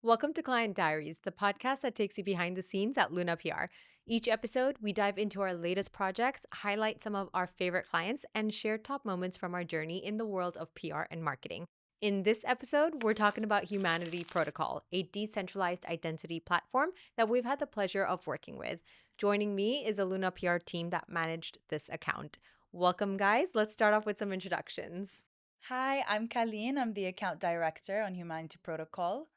Welcome to Client Diaries, the podcast that takes you behind the scenes at Luna PR. Each episode, we dive into our latest projects, highlight some of our favorite clients, and share top moments from our journey in the world of PR and marketing. In this episode, we're talking about Humanity Protocol, a decentralized identity platform that we've had the pleasure of working with. Joining me is a Luna PR team that managed this account. Welcome, guys. Let's start off with some introductions. Hi, I'm Colleen. I'm the account director on Humanity Protocol.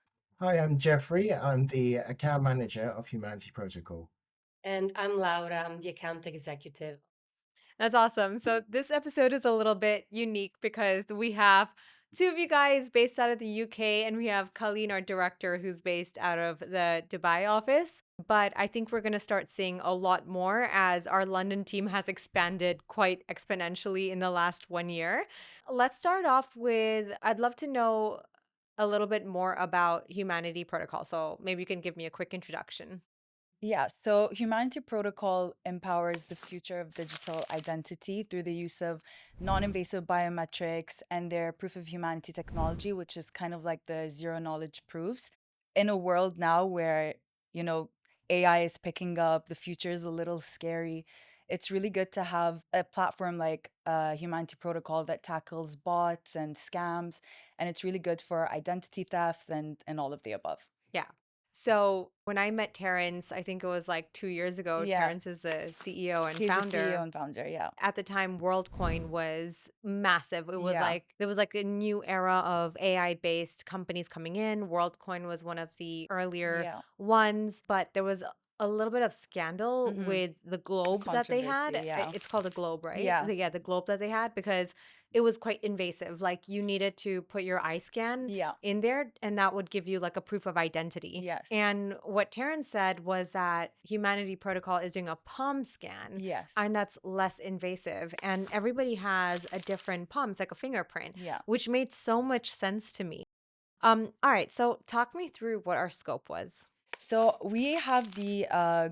Hi, I'm Jeffrey. I'm the account manager of Humanity Protocol. And I'm Laura, I'm the account executive. That's awesome. So this episode is a little bit unique because we have two of you guys based out of the UK, and we have Colleen, our director, who's based out of the Dubai office. But I think we're going to start seeing a lot more as our London team has expanded quite exponentially in the last 1 year. Let's start off with, I'd love to know a little bit more about Humanity Protocol. So maybe you can give me a quick introduction. Yeah, so Humanity Protocol empowers the future of digital identity through the use of non invasive biometrics and their proof of humanity technology, which is kind of like the zero knowledge proofs. In a world now where, you know, AI is picking up, the future is a little scary. It's really good to have a platform like Humanity Protocol that tackles bots and scams, and it's really good for identity theft and all of the above. Yeah. So when I met Terrence, I think it was like 2 years ago, Yeah. Terrence is the CEO and He's the CEO founder. and founder, yeah. At the time, WorldCoin was massive. It was Yeah, like there was like a new era of AI based companies coming in. WorldCoin was one of the earlier yeah. ones, but there was a little bit of scandal Mhm. with the globe that they Controversy, had. yeah. It's called a globe, right? Yeah, Yeah, the globe that they had because it was quite invasive. Like you needed to put your eye scan yeah, in there, and that would give you like a proof of identity. yes, And what Terrence said was that Humanity Protocol is doing a palm scan, yes, and that's less invasive. And everybody has a different palm. It's like a fingerprint, yeah. which made so much sense to me. All right, so talk me through what our scope was. So we have the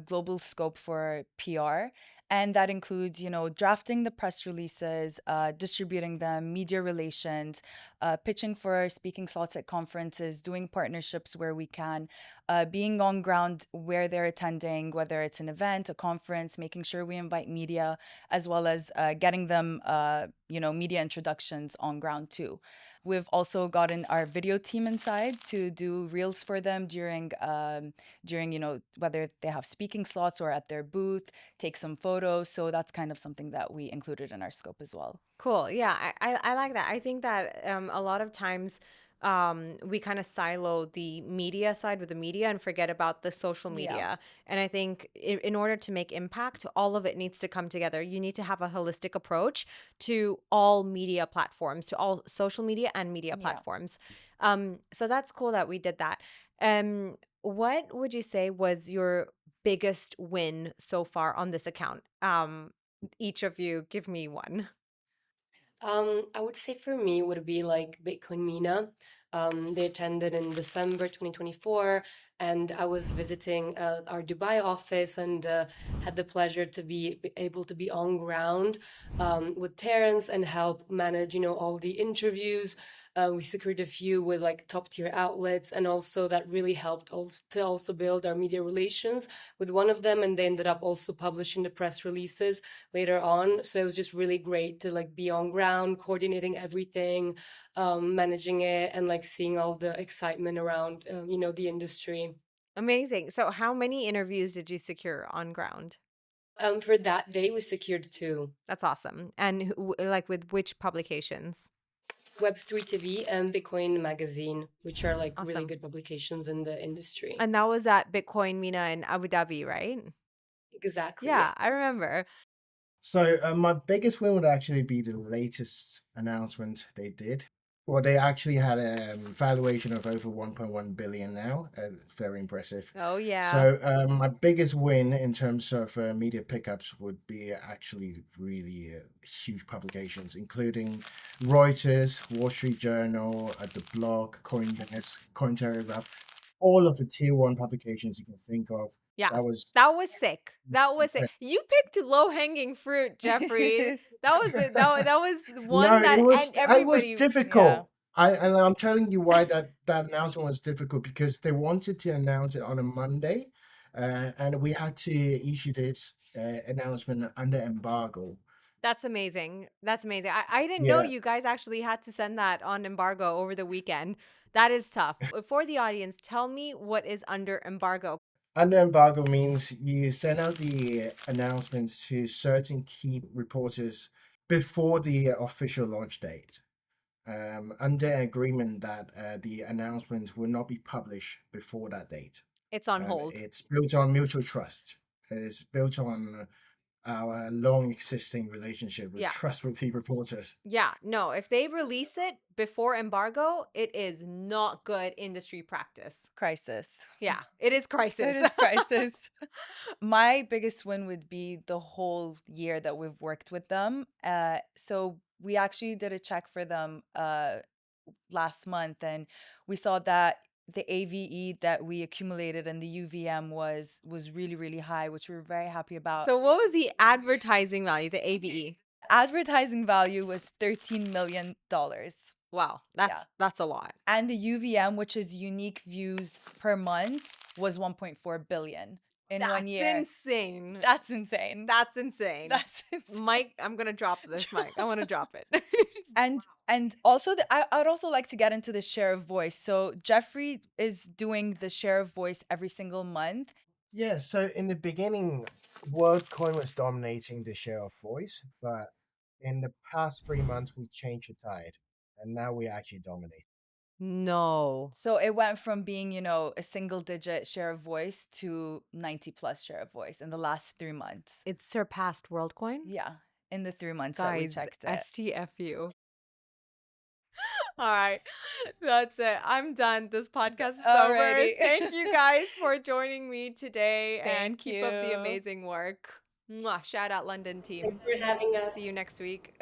global scope for PR, and that includes, drafting the press releases, distributing them, media relations, pitching for speaking slots at conferences, doing partnerships where we can, being on ground where they're attending, whether it's an event, a conference, making sure we invite media, as well as getting them, media introductions on ground too. We've also gotten our video team inside to do reels for them during whether they have speaking slots or at their booth, take some photos. So that's kind of something that we included in our scope as well. Cool. Yeah, I like that. I think that a lot of times we kind of silo the media side with the media and forget about the social Yeah, media. And I think in order to make impact, all of it needs to come together. You need to have a holistic approach to all media platforms, to all social media and media yeah. platforms. So that's cool that we did that. What would you say was your biggest win so far on this account? Each of you give me one. I would say for me would be like Bitcoin Mina. They attended in December 2024, and I was visiting our Dubai office and had the pleasure to be able to be on ground with Terrence and help manage, all the interviews. We secured a few with like top tier outlets, and also that really helped also build our media relations with one of them, and they ended up also publishing the press releases later on. So it was just really great to like be on ground, coordinating everything, managing it, and like seeing all the excitement around, the industry. Amazing. So how many interviews did you secure on ground? For that day, we secured two. That's awesome. And like with which publications? Web3 TV and Bitcoin Magazine, which are like really Awesome. good publications in the industry. And that was at Bitcoin Mina in Abu Dhabi, right? Exactly, yeah. Yeah, I remember. So my biggest win would actually be the latest announcement they did. Well, they actually had a valuation of over 1.1 billion now. Very impressive. Oh yeah. So my biggest win in terms of media pickups would be actually really huge publications, including Reuters, Wall Street Journal, The Block, CoinDesk, Cointelegraph, all of the tier one publications you can think of. Yeah. That was That was sick. That was sick. You picked low hanging fruit, Jeffrey. That was it. That was the no, one that and it was everybody. Yeah. difficult. And I'm telling you why that announcement was difficult, because they wanted to announce it on a Monday, and we had to issue this announcement under embargo. That's amazing. That's amazing. I didn't know Yeah, you guys actually had to send that on embargo over the weekend. That is tough. For the audience, tell me what is under embargo. under embargo means you send out the announcements to certain key reporters before the official launch date. Under agreement that the announcements will not be published before that date. It's on hold. It's built on mutual trust. It's built on our long existing relationship with Yeah. trustworthy reporters. Yeah. No, if they release it before embargo, it is not good industry practice. Crisis. Yeah. It is It crisis. is crisis. My biggest win would be the whole year that we've worked with them. So we actually did a check for them last month, and we saw that the AVE that we accumulated and the UVM was really really high, which we were very happy about. So what was the advertising value, the AVE? Advertising value was $13 million. Wow, that's a lot. And the UVM, which is unique views per month, was 1.4 billion in one That's year. insane. That's insane. That's insane. That's insane. Mike, I'm gonna drop this mic. I want to drop it. And also I'd also like to get into the share of voice. So Jeffrey is doing the share of voice every single month. Yeah, so in the beginning, WorldCoin was dominating the share of voice, but in the past 3 months, we changed the tide, and now we actually dominate. No, So it went from being, a single digit share of voice to 90 plus share of voice in the last 3 months. it surpassed WorldCoin. Yeah, in the 3 months that we Guys, checked it. STFU. All right, that's it. I'm done. This podcast is over. Alrighty. Thank you guys for joining me today and Thank keep up the you. amazing work. Mwah. Shout out London team. Thanks for having us. See you next week.